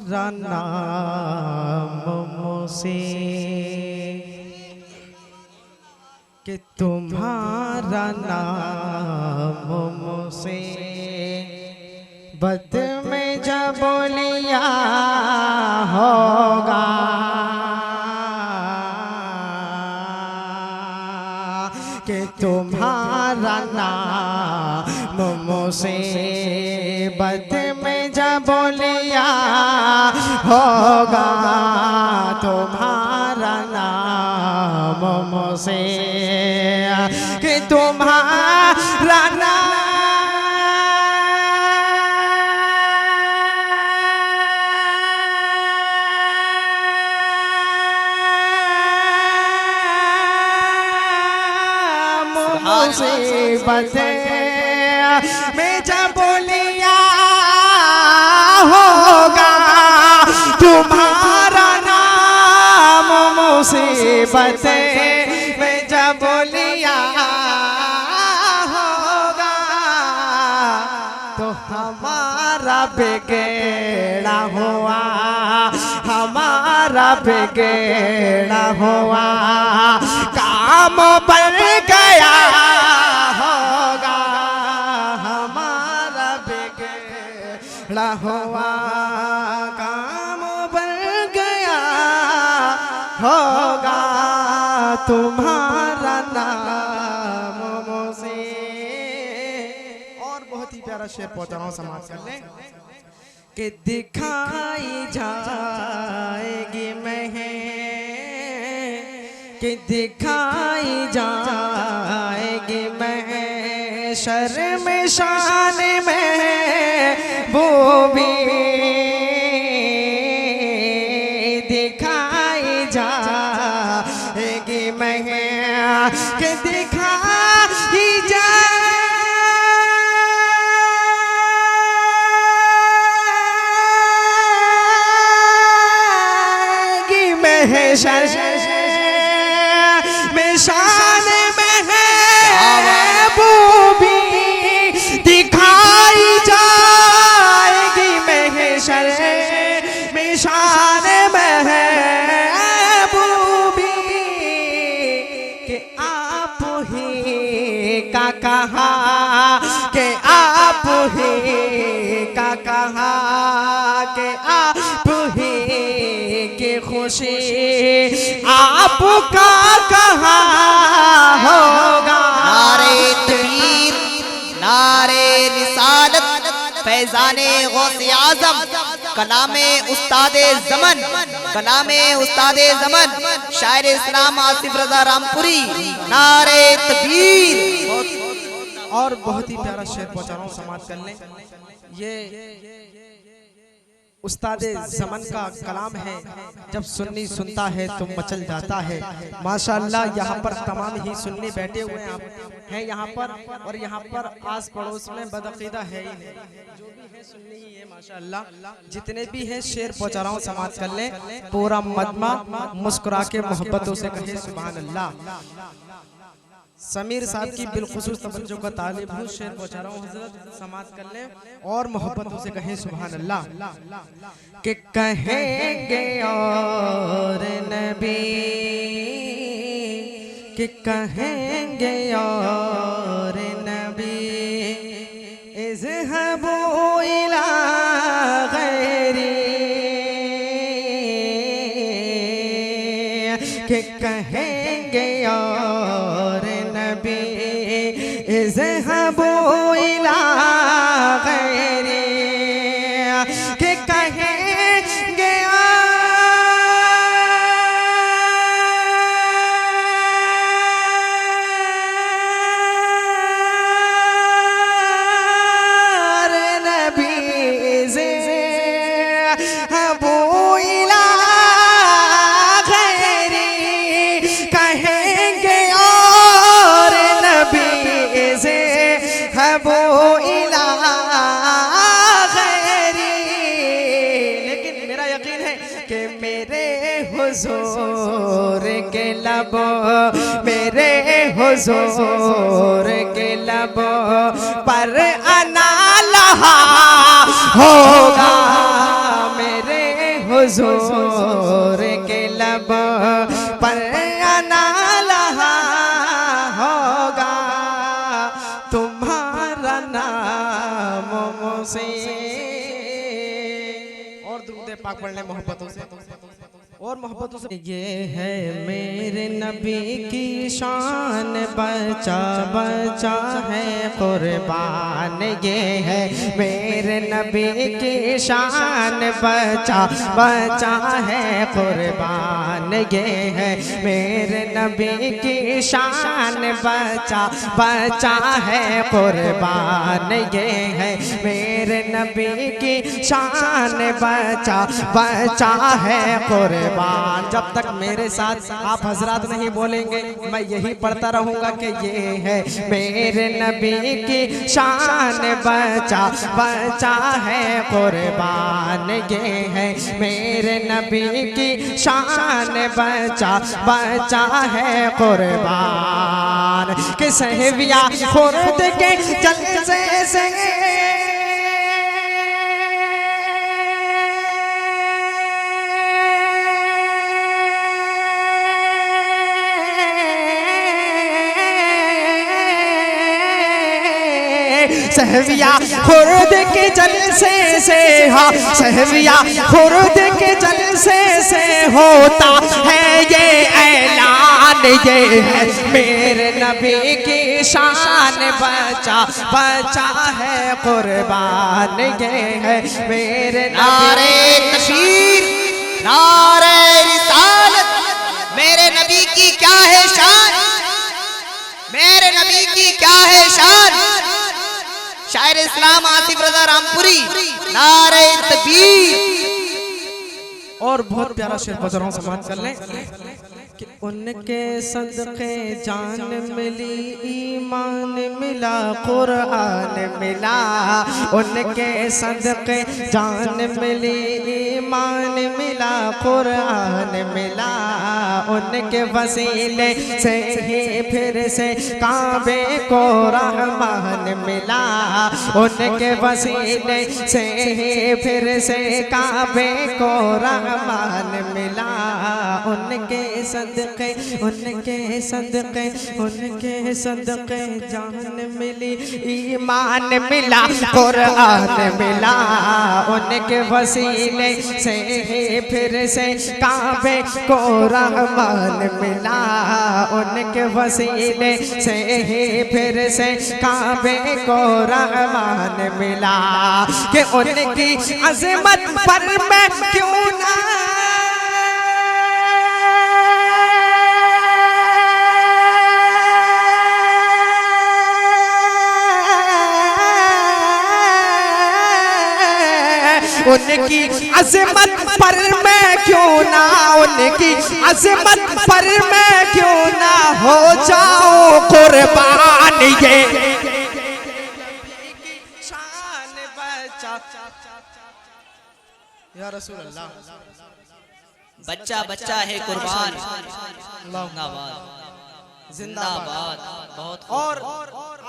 तुम्हारा नाम मुझसे कि तुम्हारा नाम मुझसे बद में जब बोलिया होगा कि तुम्हारा नाम मुझसे बद में जब बोलिया होगा तुम्हारा नाम मुझसे कि तुम्हारा नाम मुसीबत में जब बोलिया होगा तुम्हारा नाम मुसीबत में जब बोलिया होगा तो हमारा बिगड़ा हुआ हमारा बिगड़ा हुआ काम बन गया होगा हमारा बिगड़ा हुआ काम बन गया होगा तुम्हारा नाम मुझसे। और बहुत ही प्यारा शेर पहुंचा रहा हूं समाज कर ले कि दिखाई जाएगी महक कि दिखाई जाएगी महशर में शान में वो भी दिखाई जाएगी महक कि दिखाई जाएगी महशर शान में है वो भी दिखाई जाएगी महशर में शान में है वो भी कि आप ही का कहा कि आप ही का कहा कि आप ही की खुशी आपका कहा होगा। नारे तकबीर नारे रिसालत फैज़ाने गौसे आज़म कलामे उस्तादे ज़मन कलामे उस्तादे ज़मन शायर इस्लाम आसिफ रज़ा रामपुरी नारे तकबीर। और बहुत ही प्यारा शेर पहुंचा रहा हूं समाज कर लें ये उस्तादे ज़मन का कलाम है जब सुन्नी सुनता है तो मचल जाता है। माशाअल्लाह यहाँ पर तमाम ही सुन्नी बैठे हुए हैं यहाँ पर और यहाँ पर आस पड़ोस में बदअक़ीदा है ही नहीं जो भी है सुन्नी ही है माशाअल्लाह। जितने भी है शेर पहुँचा रहा हूँ समाज कर ले पूरा मजमा मुस्कुरा के मोहब्बतों से कहे सुभान अल्लाह। समीर साहब की बिलखुसूस तवज्जो का तालिब हूँ शेर पहुँचा रहा हूँ हज़रत समाज कर ले और मोहब्बतों से कहें सुभान अल्लाह। कि कहेंगे और नबी कि कहेंगे और नबी इज़हबू इला गैरी कि कहेंगे और नबी इज़हबू इला गैरी कि कहेंगे और नबी इज़हबू इला गैरी कहेंगे और नबी इज़हबू इला गैरी। लेकिन मेरा यकीन है कि मेरे हुजूर के लब मेरे हुजूर के लब पर अना लहा होगा मेरे हुजूर के लब पर आना लहा होगा, तुम्हारा नाम मुझसे। और दुरूद पाक पढ़ने मोहब्बतों से और मोहब्बतों से। ये है मेरे नबी की शान, बचा बचा है कुर्बान। ये है मेरे नबी की शान, बचा बचा है कुर्बान। ये है मेरे नबी की शान, बचा बचा है कुर्बान। ये है मेरे नबी की शान, बचा बचा है कुर्बान। जब तक मेरे साथ आप हजरात नहीं बोलेंगे मैं यही पढ़ता रहूंगा कि ये है मेरे नबी की शान, बचा बचा है कुर्बान। ये है मेरे नबी की शान, बचा बचा है कुर्बान। कि सहविया खुर्द के जलसे से सहविया खुर्द के जलसे से, हाँ सहविया खुर्द के जलसे से होता है ये ऐलान। ये है मेरे नबी की शान, बचा बचा है कुर्बान। ये है मेरे नारे तकबीर, नारे रिसालत। मेरे नबी की क्या है शान, मेरे नबी की क्या है शान। शायर इस्लाम आसिफ रजा रामपुरी, नारे तकबीर। और बहुत प्यारा शेर बजरों समाप्त कर लें कि उनके सदक़े जान मिली, ईमान मिला, कुरान मिला। उनके सदक़े जान मिली, ईमान मिला, कुरान मिला। उनके वसीले से ही फिर से काबे को रहमान मिला। उनके वसीले से ही फिर से काबे को रहमान मिला। उनके सदक़े उनके सदक़े उनके सदक़े जान मिली, ईमान मिला, कुरान मिला। उनके वसीले से फिर से काबे को रहमान मिला। उनके वसीले से फिर से काबे को रहमान मिला। कि उनकी अज़मत पर मैं क्यों ना उनकी अज़मत पर मैं क्यों ना, उनकी अज़मत पर मैं क्यों ना हो जाऊं कुर्बान। ये शान बचा या रसूल अल्लाह। बच्चा बच्चा है कुर्बान, जिंदाबाद। बहुत और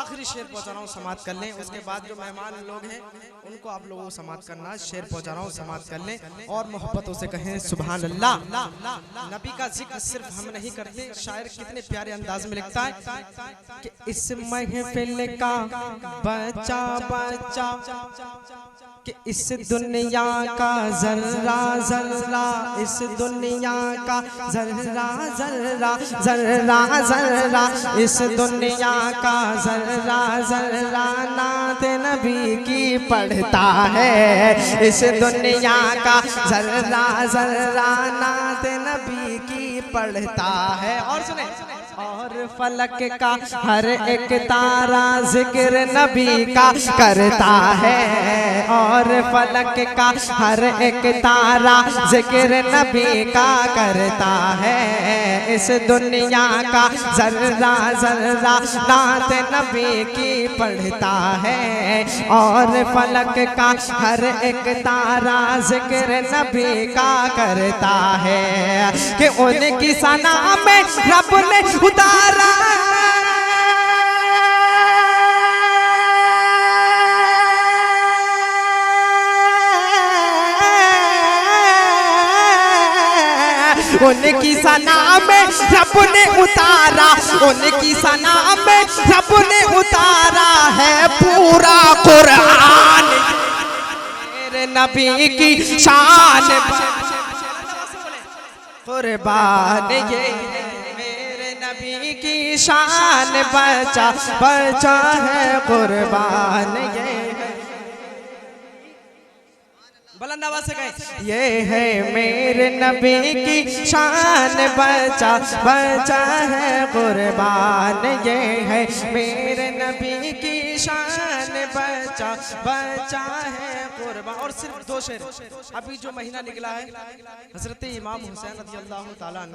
आखिरी शेर पहुंचा रहा हूँ, समाप्त कर लें। उसके बाद जो मेहमान लोग हैं उनको आप लोगों को समाप्त करना। शेर पहुंचा रहा हूँ, समाप्त कर लें और मोहब्बतों से कहें सुभान अल्लाह। नबी का जिक्र सिर्फ हम नहीं करते, शायर कितने प्यारे अंदाज में लिखता है कि इस महफिल का बच्चा बच्चा, कि इस दुनिया का जर्रा जर्रा, इस दुनिया का जर्रा जर्रा जर्रा जर्रा, इस दुनिया का जर्रा जर्रा नात नबी की पढ़ता है। इस दुनिया का जर्रा जर्रा नात नबी की पढ़ता है। और सुने, और फलक का हर एक तारा जिक्र नबी का करता है। और फलक का हर एक तारा जिक्र नबी का करता है। इस दुनिया का जर्रा जर्रा नात नबी की पढ़ता है। और फलक का हर एक तारा जिक्र नबी का करता है। कि उनकी सना में रब ने उतारा उनकी सना में रब ने उतारा, उनकी सना में रब ने उतारा है पूरा कुरान। मेरे नबी की शान कुर्बान ये मेरे नबी की शान बचा बचा है कुर्बान ये। बुलंद आवाज से कहें, ये है मेरे नबी की शान बचा बचा है कुर्बान, ये है मेरे नबी की शान बचा बचा है कुर्बान। और सिर्फ 2 शेर, अभी जो महीना निकला है हजरत इमाम हुसैन रज़ी अल्लाह ताला